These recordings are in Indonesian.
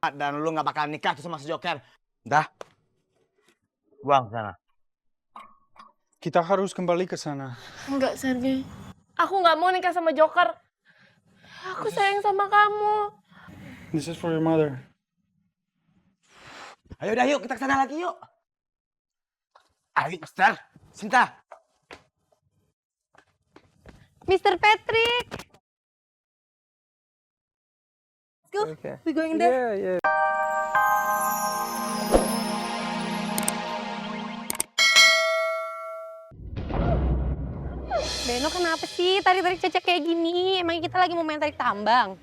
Dan lu gak bakal nikah tuh sama si Joker. Dah. Buang sana. Kita harus kembali ke sana. Enggak, Sergei. Aku nggak mau nikah sama Joker. Aku sayang sama kamu. This is for your mother. Ayo dah yuk, kita ke sana lagi yuk. Ayo, Mister. Sinta. Mr. Patrick. Let's go. Okay. We going there. Yeah. Beno kenapa sih tarik-tarik Caca kayak gini? Emangnya kita lagi mau main tarik tambang?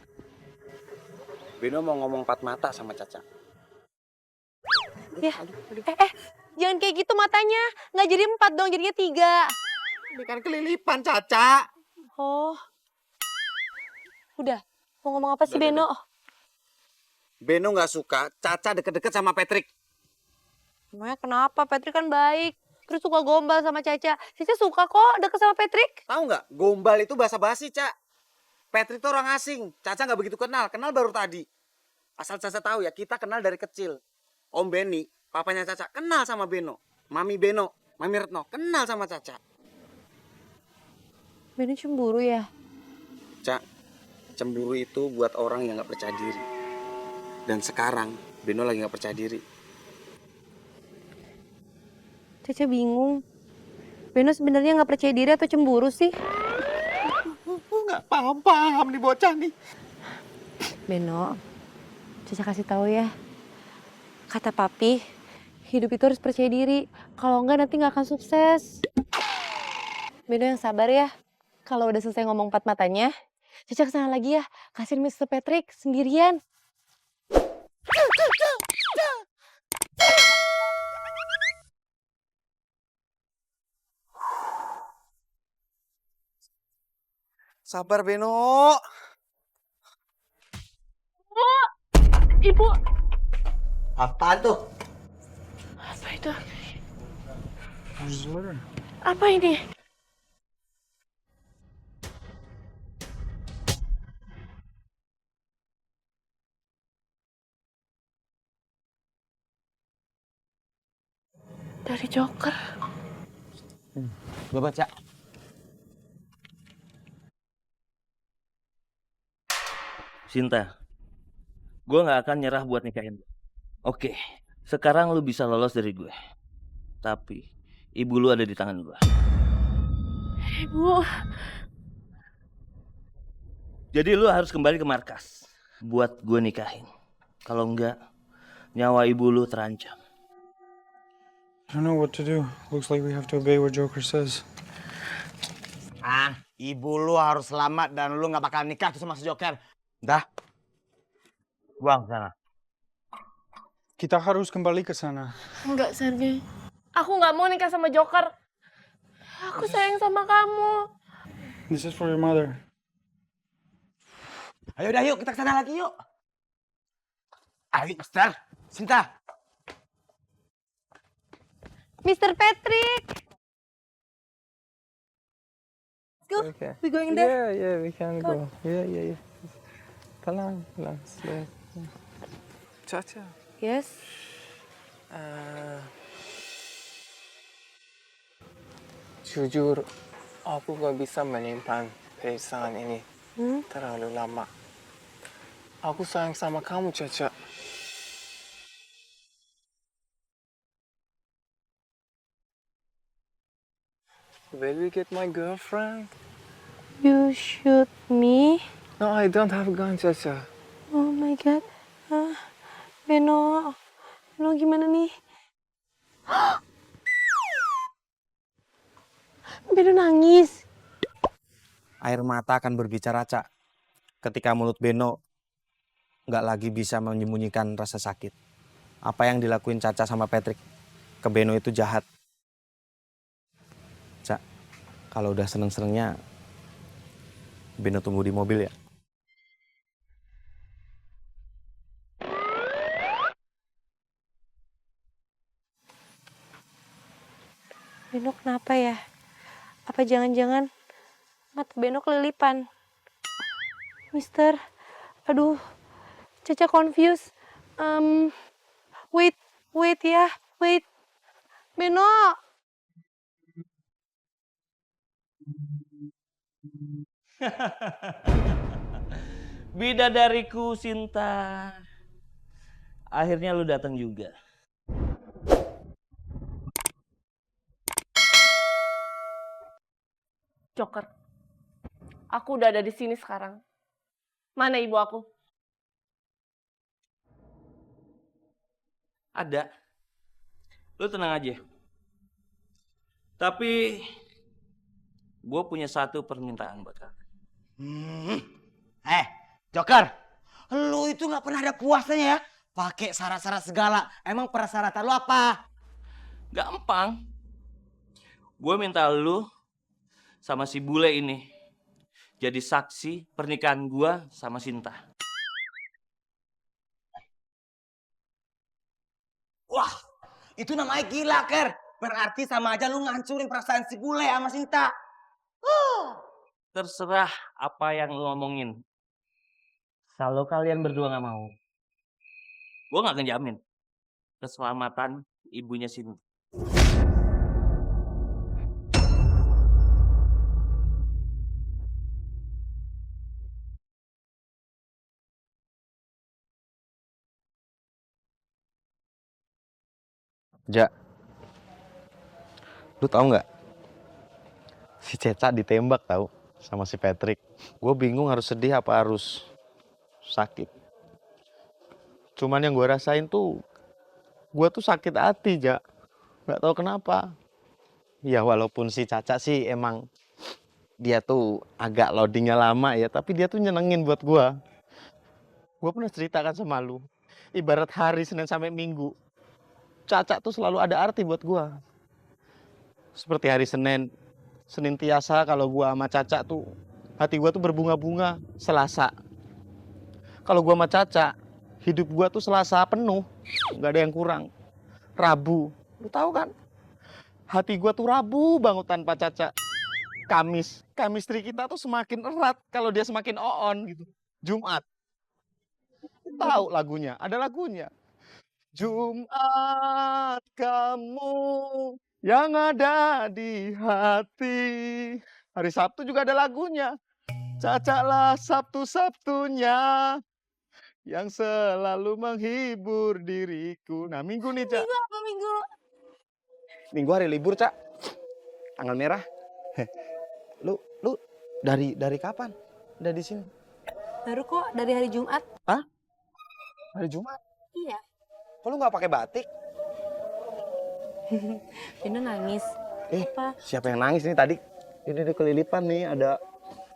Beno mau ngomong empat mata sama Caca. Ya, jangan kayak gitu matanya. Nggak jadi 4 dong, jadinya 3. Ini kan kelilipan, Caca. Oh. Udah, mau ngomong apa sih Beno? Beno nggak suka Caca deket-deket sama Patrick. Emangnya kenapa? Patrick kan baik. Terus suka gombal sama Caca. Caca suka kok deket sama Patrick. Tahu nggak? Gombal itu bahasa basi, Ca. Patrick tuh orang asing. Caca nggak begitu kenal baru tadi. Asal Caca tahu ya, kita kenal dari kecil. Om Benny, papanya Caca, kenal sama Beno. Mami Beno, Mami Retno, kenal sama Caca. Beno cemburu ya? Ca, cemburu itu buat orang yang nggak percaya diri. Dan sekarang Beno lagi nggak percaya diri. Caca bingung. Beno sebenarnya nggak percaya diri atau cemburu sih? Nggak paham nih bocah nih. Beno, Caca kasih tahu ya. Kata papi, hidup itu harus percaya diri. Kalau enggak nanti nggak akan sukses. Beno yang sabar ya. Kalau udah selesai ngomong 4 matanya, Caca kesana lagi ya. Kasihin Mr. Patrick sendirian. Sabar Beno. Ibu, Apaan tuh? apa itu? Where's the letter? Apa ini? Dari Joker. Gue baca. Sinta, gue gak akan nyerah buat nikahin lu. Oke, sekarang lu bisa lolos dari gue. Tapi, ibu lu ada di tangan gue. Ibu, Jadi lu harus kembali ke markas buat gue nikahin. Kalau enggak, nyawa ibu lu terancam. I don't know what to do. Looks like we have to obey what Joker says. Ibu lu harus selamat dan lu gak bakal nikah tuh sama si Joker. Dah. Buang sana. Kita harus kembali ke sana. enggak Sergei. Aku nggak mau nikah sama Joker. Aku sayang sama kamu. This is for your mother. Ayo dah yuk, kita ke sana lagi yuk. Ayo, Mister. Sinta. Mr. Patrick. Let's go. Okay. We going there. Yeah, we can go. Yeah. Pelan, slow. Caca. Yes. Jujur, aku gak bisa menyimpan perasaan ini terlalu lama. Aku sayang sama kamu, Caca. Will we get my girlfriend? You shoot me. No, I don't have a gun, Caca. Oh my god. Beno. Beno gimana nih? Beno nangis. Air mata akan berbicara, Cak. Ketika mulut Beno nggak lagi bisa menyembunyikan rasa sakit. Apa yang dilakuin Caca sama Patrick ke Beno itu jahat. Cak, kalau udah seneng-senengnya Beno tunggu di mobil ya. Beno kenapa ya? Apa jangan-jangan mata Beno kelilipan? Mister, aduh, Caca confused. Wait, wait ya, wait. Beno. Bidadariku Sinta. Akhirnya lu datang juga. Joker, aku udah ada di sini sekarang. Mana ibu aku? Ada. Lu tenang aja. Tapi gue punya satu permintaan buat kamu. Joker, lu itu nggak pernah ada puasnya ya? Pakai syarat-syarat segala. Emang persyaratan lu apa? Gampang. Gue minta lu sama si bule ini jadi saksi pernikahan gue sama Sinta. Wah, itu namanya gila, Ker. Berarti sama aja lu ngancurin perasaan si bule sama Sinta. Terserah apa yang lu ngomongin. Kalau kalian berdua nggak mau, gue nggak ngejamin keselamatan ibunya Sinta. Ja, lu tahu nggak? Si Ceca ditembak tahu sama si Patrick. Gue bingung harus sedih apa harus sakit. Cuman yang gue rasain tuh, gue tuh sakit hati, Ja. Nggak tahu kenapa. Ya walaupun si Caca sih emang dia tuh agak loadingnya lama ya, tapi dia tuh nyenengin buat gue. Gue pernah ceritakan sama lu, ibarat hari Senin sampai Minggu, Caca tuh selalu ada arti buat gua. Seperti hari Senin, senantiasa kalau gua sama Caca tuh hati gua tuh berbunga-bunga. Selasa, kalau gua sama Caca, hidup gua tuh Selasa penuh, nggak ada yang kurang. Rabu, lu tahu kan? Hati gua tuh Rabu banget tanpa Caca. Kamis, chemistry kita tuh semakin erat kalau dia semakin on gitu. Jumat, tahu lagunya, ada lagunya. Jumat kamu yang ada di hati. Hari Sabtu juga ada lagunya. Cacalah Sabtu-Sabtunya yang selalu menghibur diriku. Nah, Minggu nih, Cak. Minggu apa minggu? Minggu hari libur, Cak. Tanggal merah. Lu dari kapan? Udah di sini? Baru kok dari hari Jumat. Hah? Hari Jumat? Iya. Kok lu nggak pakai batik? Beno nangis. Apa? Siapa yang nangis nih tadi? Ini di kelilipan nih, ada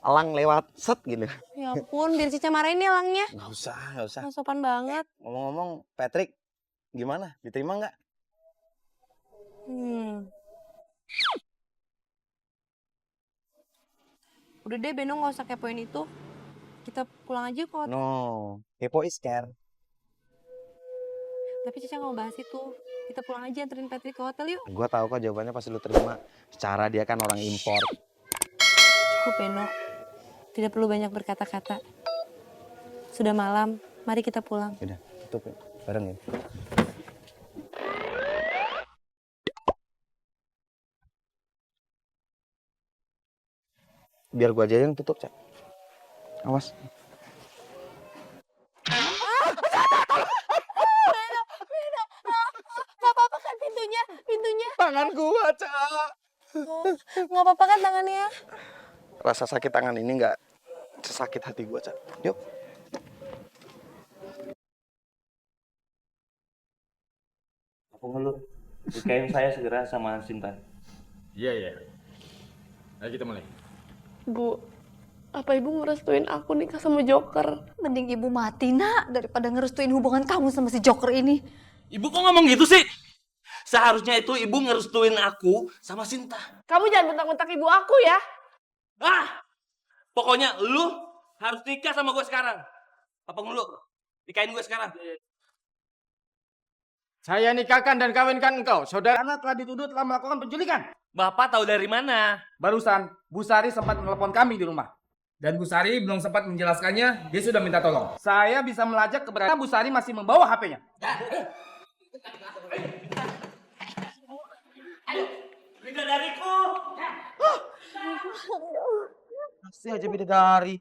elang lewat set gini. Ya ampun, biar Cica marahin ya elangnya. Nggak usah. Nggak sopan banget. Ngomong-ngomong, Patrick, gimana? Diterima nggak? Udah deh, Beno nggak usah kepoin itu. Kita pulang aja kok. No, kepo is care. Tapi Cica nggak mau bahas itu. Kita pulang aja anterin Patrick ke hotel yuk. Gua tahu kok jawabannya pasti lu terima. Secara dia kan orang impor. Cukup, Beno. Tidak perlu banyak berkata-kata. Sudah malam, mari kita pulang. Udah, tutup ya. Bareng ya. Biar gua aja yang tutup, Cak. Awas. Nggak apa-apa kan pintunya? Tangan gua, Cak. Nggak apa-apa kan tangannya? Rasa sakit tangan ini nggak sesakit hati gua, Cak. Yuk. Aku ngeluh. Nikahin saya segera sama Sinta. Iya. Ayo kita mulai. Bu, apa ibu ngerestuin aku nikah sama Joker? Mending ibu mati, Nak, daripada ngerestuin hubungan kamu sama si Joker ini. Ibu kok ngomong gitu sih? Seharusnya itu ibu ngerestuin aku sama Sinta. Kamu jangan bentak-bentak ibu aku ya. Pokoknya lu harus nikah sama gue sekarang. Apa ngeluh? Nikahin gue sekarang. Saya nikahkan dan kawinkan engkau. Saudara anak telah dituduh telah melakukan penculikan. Bapak tahu dari mana? Barusan, Bu Sari sempat menelpon kami di rumah. Dan Bu Sari belum sempat menjelaskannya, dia sudah minta tolong. Saya bisa melacak keberadaan Bu Sari masih membawa HP-nya. Masih aja bidadari.